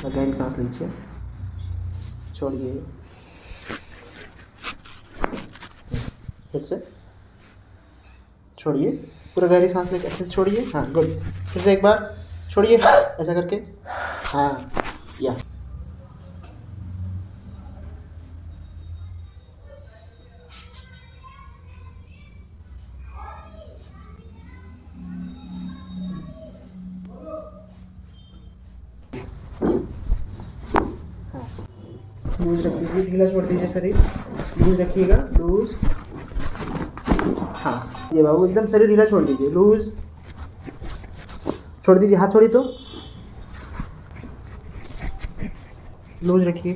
गहरी सांस लीजिए, छोड़िए, फिर से छोड़िए, पूरा गहरी सांस लेके अच्छे से छोड़िए। हाँ गुड, फिर से एक बार छोड़िए ऐसा करके। हाँ या लूज रखिए, ढीला छोड़ दीजिए शरीर, लूज रखिएगा, लूज। हाँ ये बाबू एकदम शरीर ढीला छोड़ दीजिए, लूज छोड़ दीजिए, हाथ छोड़िए तो लूज रखिए।